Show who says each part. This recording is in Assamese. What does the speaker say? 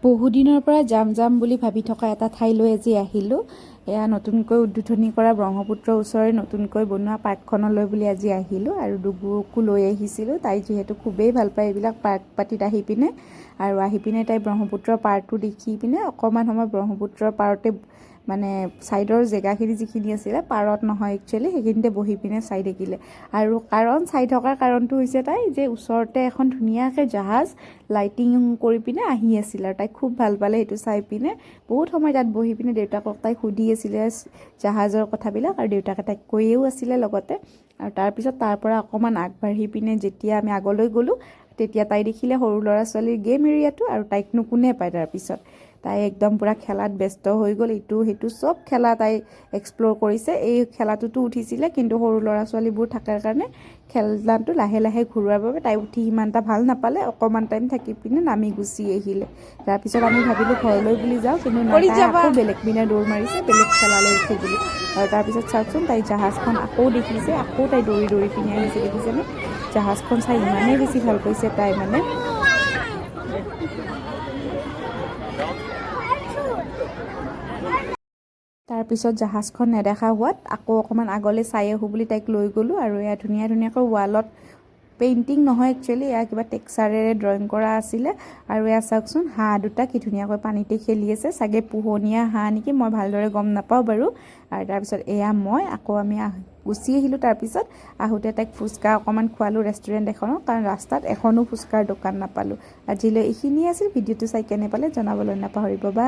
Speaker 1: বহুদিনৰ পৰা যাম বুলি ভাবি থকা এটা ঠাইলৈ আজি আহিলোঁ। এয়া নতুনকৈ উদ্বোধনী কৰা ব্ৰহ্মপুত্ৰৰ ওচৰৰে নতুনকৈ বনোৱা পাৰ্কখনলৈ বুলি আজি আহিলোঁ আৰু ডুগুকো লৈ আহিছিলোঁ। তাই যিহেতু খুবেই ভাল পায় এইবিলাক পাৰ্ক পাতিত আহি পিনে, আৰু আহি পিনে তাই ব্ৰহ্মপুত্ৰৰ পাৰটো দেখি পিনে অকণমান সময় ব্ৰহ্মপুত্ৰৰ পাৰতে মানে ছাইডৰ জেগাখিনি যিখিনি আছিলে, পাৰত নহয় একচুৱেলি, সেইখিনিতে বহি পিনে চাই থাকিলে। আৰু চাই থকাৰ কাৰণটো হৈছে তাই যে ওচৰতে এখন ধুনীয়াকৈ জাহাজ লাইটিং কৰি পিনে আহি আছিল, আৰু তাই খুব ভাল পালে সেইটো চাই পিনে। বহুত সময় তাত বহি পিনে দেউতাকক তাই সুধি আছিলে জাহাজৰ কথাবিলাক, আৰু দেউতাকে তাইক কৈয়েও আছিলে লগতে। আৰু তাৰপিছত তাৰ পৰা অকণমান আগবাঢ়ি পিনে যেতিয়া আমি আগলৈ গ'লোঁ, তেতিয়া তাই দেখিলে সৰু ল'ৰা ছোৱালীৰ গেম এৰিয়াটো, আৰু তাইকনো কোনে পায়। তাৰপিছত তাই একদম পূৰা খেলাত ব্যস্ত হৈ গ'ল। ইটো সেইটো চব খেলা তাই এক্সপ্ল'ৰ কৰিছে। এই খেলাটোতো উঠিছিলে, কিন্তু সৰু ল'ৰা ছোৱালীবোৰ থকাৰ কাৰণে খেলনাটো লাহে লাহে ঘূৰোৱাৰ বাবে তাই উঠি ইমান এটা ভাল নাপালে। অকণমান টাইম থাকি পিনে নামি গুচি আহিলে। তাৰপিছত আমি ভাবিলোঁ ঘৰলৈ বুলি যাওঁ, কিন্তু নাই, তাই আকৌ বেলেগ পিনে দৌৰ মাৰিছে বেলেগ খেলালৈ উঠো বুলি। আৰু তাৰপিছত চাওকচোন, তাই জাহাজখন আকৌ দেখিছে, আকৌ তাই দৌৰি দৌৰি পিনে আহিছে। দেখিছেনে? জাহাজখন চাই ইমানেই বেছি ভাল পাইছে তাই মানে। তাৰপিছত জাহাজখন নেদেখা হোৱাত আকৌ অকণমান আগলৈ চাই আহোঁ বুলি তাইক লৈ গ'লোঁ। আৰু এয়া ধুনীয়াকৈ ৱালত পেইণ্টিং নহয় একচুৱেলি, এয়া কিবা টেক্সাৰেৰে ড্ৰয়িং কৰা আছিলে। আৰু এয়া চাওকচোন, হাঁহ দুটা কি ধুনীয়াকৈ পানীতে খেলি আছে, চাগে পোহনীয়া হাঁহ নেকি, মই ভালদৰে গম নাপাওঁ বাৰু। আৰু তাৰপিছত এয়া মই আকৌ আমি গুচি আহিলোঁ। তাৰপিছত আহোঁতে তাইক ফুচকা অকণমান খোৱালোঁ ৰেষ্টুৰেণ্ট এখনত, কাৰণ ৰাস্তাত এখনো ফুচকাৰ দোকান নাপালোঁ। আজিলৈ এইখিনিয়ে আছিল। ভিডিঅ'টো চাই কেনে পালে জনাবলৈ নাপাহৰিব। বা